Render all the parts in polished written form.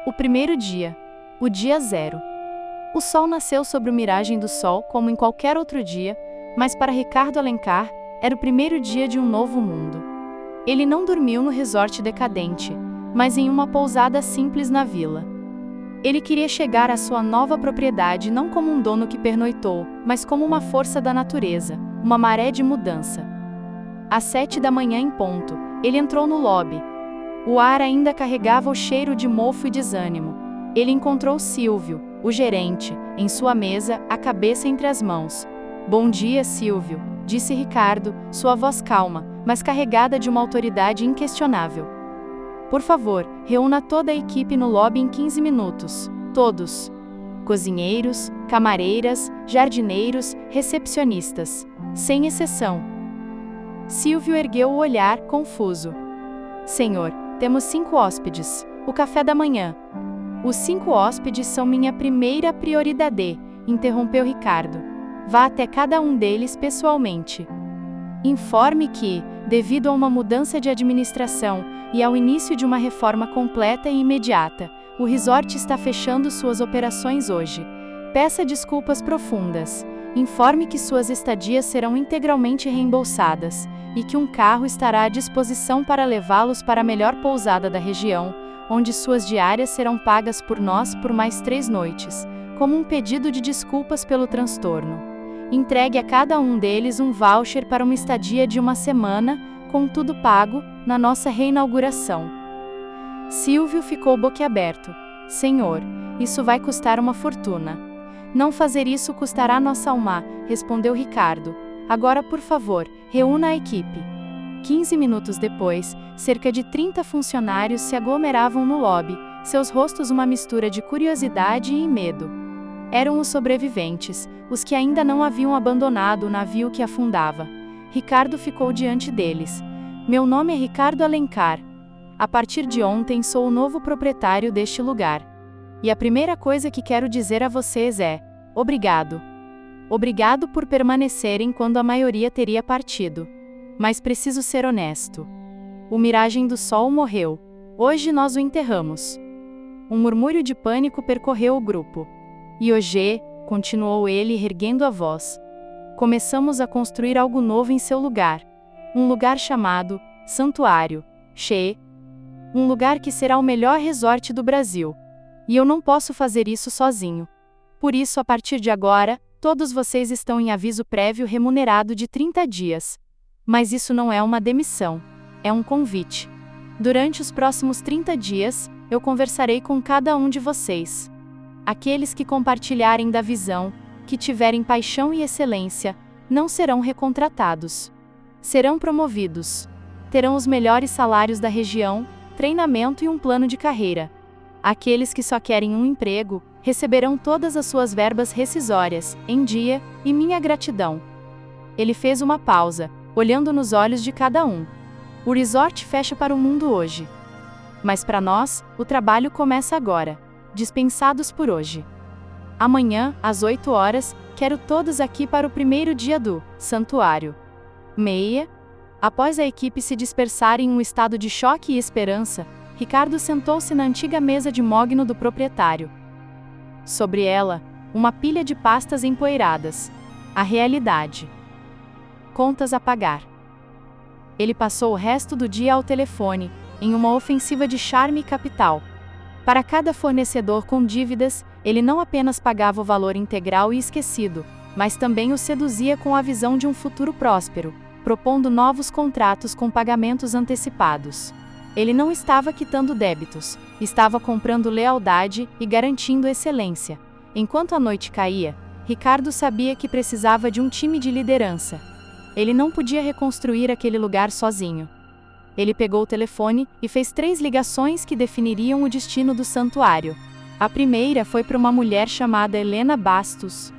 O primeiro dia. O dia zero. O sol nasceu sobre o miragem do sol como em qualquer outro dia, mas para Ricardo Alencar, era o primeiro dia de um novo mundo. Ele não dormiu no resort decadente, mas em uma pousada simples na vila. Ele queria chegar à sua nova propriedade não como um dono que pernoitou, mas como uma força da natureza, uma maré de mudança. Às 7 da manhã em ponto, ele entrou no lobby. O ar ainda carregava o cheiro de mofo e desânimo. Ele encontrou Silvio, o gerente, em sua mesa, a cabeça entre as mãos. "Bom dia, Silvio", disse Ricardo, sua voz calma, mas carregada de uma autoridade inquestionável. "Por favor, reúna toda a equipe no lobby em 15 minutos. Todos. Cozinheiros, camareiras, jardineiros, recepcionistas. Sem exceção." Silvio ergueu o olhar, confuso. "Senhor, temos 5 hóspedes. O café da manhã." "Os 5 hóspedes são minha primeira prioridade", interrompeu Ricardo. "Vá até cada um deles pessoalmente. Informe que, devido a uma mudança de administração e ao início de uma reforma completa e imediata, o resort está fechando suas operações hoje. Peça desculpas profundas. Informe que suas estadias serão integralmente reembolsadas, e que um carro estará à disposição para levá-los para a melhor pousada da região, onde suas diárias serão pagas por nós por mais 3 noites, como um pedido de desculpas pelo transtorno. Entregue a cada um deles um voucher para uma estadia de 1 semana, com tudo pago, na nossa reinauguração." Silvio ficou boquiaberto. "Senhor, isso vai custar uma fortuna." "Não fazer isso custará nossa alma", respondeu Ricardo. "Agora, por favor, reúna a equipe." 15 minutos depois, cerca de 30 funcionários se aglomeravam no lobby, seus rostos uma mistura de curiosidade e medo. Eram os sobreviventes, os que ainda não haviam abandonado o navio que afundava. Ricardo ficou diante deles. "Meu nome é Ricardo Alencar. A partir de ontem sou o novo proprietário deste lugar. E a primeira coisa que quero dizer a vocês é: obrigado. Obrigado por permanecerem quando a maioria teria partido. Mas preciso ser honesto. O Miragem do Sol morreu. Hoje nós o enterramos." Um murmúrio de pânico percorreu o grupo. "E hoje", continuou ele erguendo a voz, "começamos a construir algo novo em seu lugar. Um lugar chamado Santuário. Um lugar que será o melhor resort do Brasil. E eu não posso fazer isso sozinho. Por isso, a partir de agora, todos vocês estão em aviso prévio remunerado de 30 dias. Mas isso não é uma demissão. É um convite. Durante os próximos 30 dias, eu conversarei com cada um de vocês. Aqueles que compartilharem da visão, que tiverem paixão e excelência, não serão recontratados. Serão promovidos. Terão os melhores salários da região, treinamento e um plano de carreira. Aqueles que só querem um emprego, receberão todas as suas verbas rescisórias, em dia, e minha gratidão." Ele fez uma pausa, olhando nos olhos de cada um. "O resort fecha para o mundo hoje. Mas para nós, o trabalho começa agora. Dispensados por hoje. Amanhã, às 8 horas, quero todos aqui para o primeiro dia do Santuário." Após a equipe se dispersar em um estado de choque e esperança, Ricardo sentou-se na antiga mesa de mogno do proprietário. Sobre ela, uma pilha de pastas empoeiradas. A realidade. Contas a pagar. Ele passou o resto do dia ao telefone, em uma ofensiva de charme e capital. Para cada fornecedor com dívidas, ele não apenas pagava o valor integral e esquecido, mas também o seduzia com a visão de um futuro próspero, propondo novos contratos com pagamentos antecipados. Ele não estava quitando débitos, estava comprando lealdade e garantindo excelência. Enquanto a noite caía, Ricardo sabia que precisava de um time de liderança. Ele não podia reconstruir aquele lugar sozinho. Ele pegou o telefone e fez 3 ligações que definiriam o destino do santuário. A primeira foi para uma mulher chamada Helena Bastos.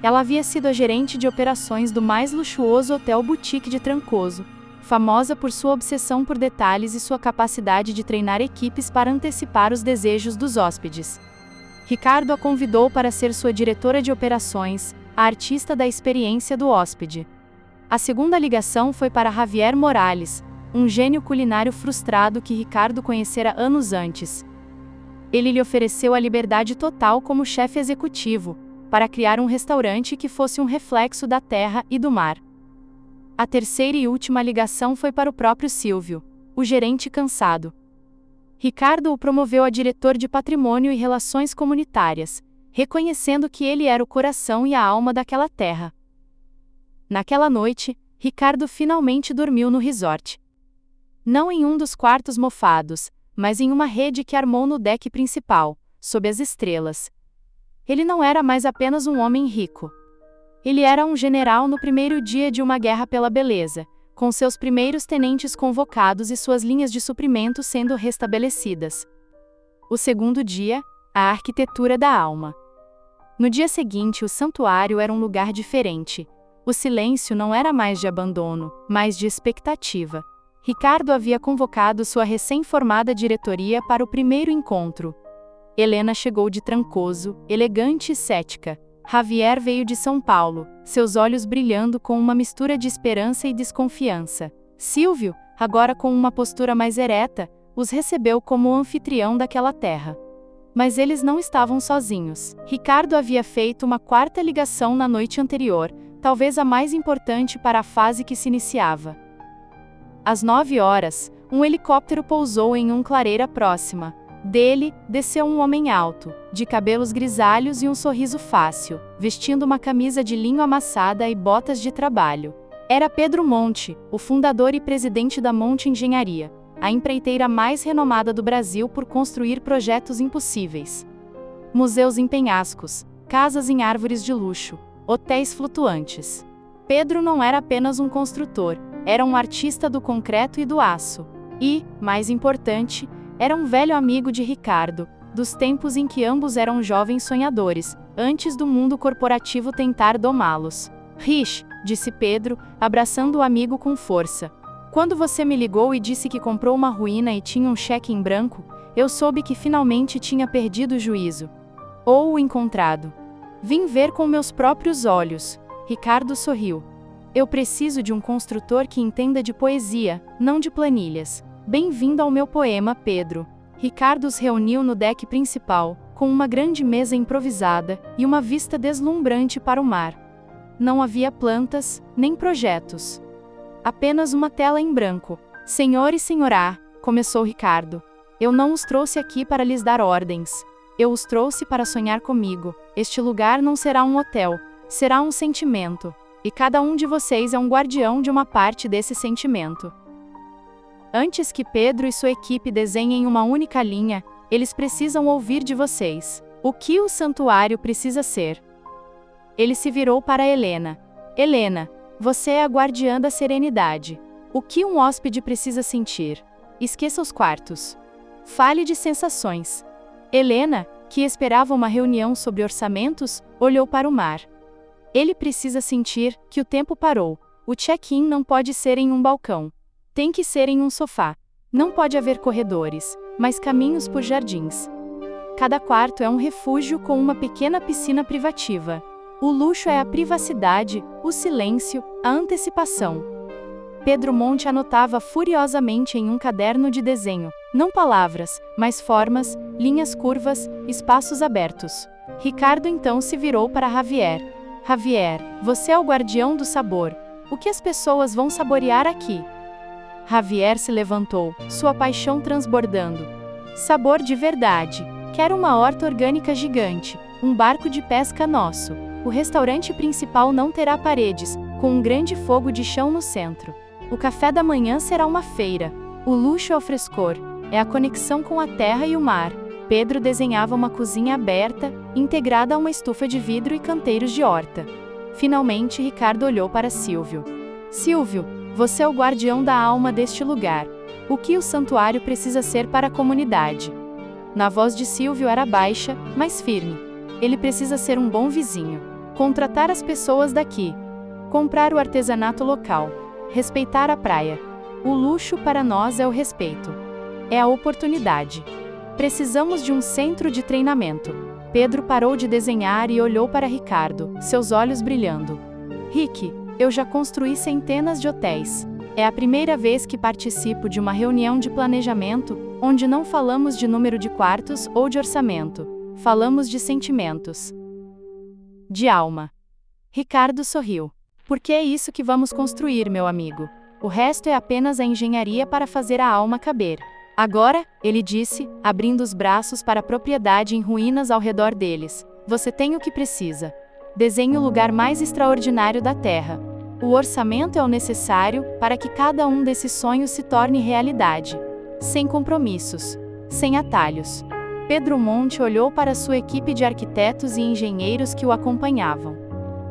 Ela havia sido a gerente de operações do mais luxuoso hotel boutique de Trancoso, famosa por sua obsessão por detalhes e sua capacidade de treinar equipes para antecipar os desejos dos hóspedes. Ricardo a convidou para ser sua diretora de operações, a artista da experiência do hóspede. A segunda ligação foi para Javier Morales, um gênio culinário frustrado que Ricardo conhecera anos antes. Ele lhe ofereceu a liberdade total como chefe executivo, para criar um restaurante que fosse um reflexo da terra e do mar. A terceira e última ligação foi para o próprio Silvio, o gerente cansado. Ricardo o promoveu a diretor de patrimônio e relações comunitárias, reconhecendo que ele era o coração e a alma daquela terra. Naquela noite, Ricardo finalmente dormiu no resort. Não em um dos quartos mofados, mas em uma rede que armou no deck principal, sob as estrelas. Ele não era mais apenas um homem rico. Ele era um general no primeiro dia de uma guerra pela beleza, com seus primeiros tenentes convocados e suas linhas de suprimento sendo restabelecidas. O segundo dia, a arquitetura da alma. No dia seguinte, o santuário era um lugar diferente. O silêncio não era mais de abandono, mas de expectativa. Ricardo havia convocado sua recém-formada diretoria para o primeiro encontro. Helena chegou de Trancoso, elegante e cética. Javier veio de São Paulo, seus olhos brilhando com uma mistura de esperança e desconfiança. Silvio, agora com uma postura mais ereta, os recebeu como o anfitrião daquela terra. Mas eles não estavam sozinhos. Ricardo havia feito uma quarta ligação na noite anterior, talvez a mais importante para a fase que se iniciava. Às 9 horas, um helicóptero pousou em uma clareira próxima. Dele, desceu um homem alto, de cabelos grisalhos e um sorriso fácil, vestindo uma camisa de linho amassada e botas de trabalho. Era Pedro Monte, o fundador e presidente da Monte Engenharia, a empreiteira mais renomada do Brasil por construir projetos impossíveis. Museus em penhascos, casas em árvores de luxo, hotéis flutuantes. Pedro não era apenas um construtor, era um artista do concreto e do aço. E, mais importante, era um velho amigo de Ricardo, dos tempos em que ambos eram jovens sonhadores, antes do mundo corporativo tentar domá-los. Rich, disse Pedro, abraçando o amigo com força. Quando você me ligou e disse que comprou uma ruína e tinha um cheque em branco, eu soube que finalmente tinha perdido o juízo. Ou o encontrado. Vim ver com meus próprios olhos. Ricardo sorriu. Eu preciso de um construtor que entenda de poesia, não de planilhas. Bem-vindo ao meu poema, Pedro. Ricardo os reuniu no deck principal, com uma grande mesa improvisada e uma vista deslumbrante para o mar. Não havia plantas, nem projetos. Apenas uma tela em branco. Senhor e senhorá, começou Ricardo. Eu não os trouxe aqui para lhes dar ordens. Eu os trouxe para sonhar comigo. Este lugar não será um hotel, será um sentimento. E cada um de vocês é um guardião de uma parte desse sentimento. Antes que Pedro e sua equipe desenhem uma única linha, eles precisam ouvir de vocês. O que o santuário precisa ser? Ele se virou para Helena. Helena, você é a guardiã da serenidade. O que um hóspede precisa sentir? Esqueça os quartos. Fale de sensações. Helena, que esperava uma reunião sobre orçamentos, olhou para o mar. Ele precisa sentir que o tempo parou. O check-in não pode ser em um balcão. Tem que ser em um sofá. Não pode haver corredores, mas caminhos por jardins. Cada quarto é um refúgio com uma pequena piscina privativa. O luxo é a privacidade, o silêncio, a antecipação. Pedro Monte anotava furiosamente em um caderno de desenho, não palavras, mas formas, linhas curvas, espaços abertos. Ricardo então se virou para Javier. Javier, você é o guardião do sabor. O que as pessoas vão saborear aqui? Javier se levantou, sua paixão transbordando. Sabor de verdade. Quero uma horta orgânica gigante, um barco de pesca nosso. O restaurante principal não terá paredes, com um grande fogo de chão no centro. O café da manhã será uma feira. O luxo é o frescor, é a conexão com a terra e o mar. Pedro desenhava uma cozinha aberta, integrada a uma estufa de vidro e canteiros de horta. Finalmente, Ricardo olhou para Silvio. Silvio, você é o guardião da alma deste lugar. O que o santuário precisa ser para a comunidade? Na voz de Silvio era baixa, mas firme. Ele precisa ser um bom vizinho. Contratar as pessoas daqui. Comprar o artesanato local. Respeitar a praia. O luxo para nós é o respeito. É a oportunidade. Precisamos de um centro de treinamento. Pedro parou de desenhar e olhou para Ricardo, seus olhos brilhando. Rick, eu já construí centenas de hotéis. É a primeira vez que participo de uma reunião de planejamento, onde não falamos de número de quartos ou de orçamento, falamos de sentimentos. De alma. Ricardo sorriu. Porque é isso que vamos construir, meu amigo. O resto é apenas a engenharia para fazer a alma caber. Agora, ele disse, abrindo os braços para a propriedade em ruínas ao redor deles, você tem o que precisa. Desenhe o lugar mais extraordinário da Terra. O orçamento é o necessário para que cada um desses sonhos se torne realidade. Sem compromissos. Sem atalhos. Pedro Monte olhou para sua equipe de arquitetos e engenheiros que o acompanhavam.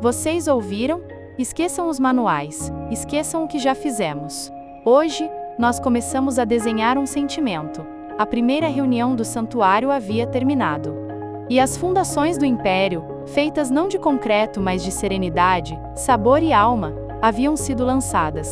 Vocês ouviram? Esqueçam os manuais. Esqueçam o que já fizemos. Hoje, nós começamos a desenhar um sentimento. A primeira reunião do santuário havia terminado. E as fundações do império, feitas não de concreto mas de serenidade, sabor e alma, haviam sido lançadas.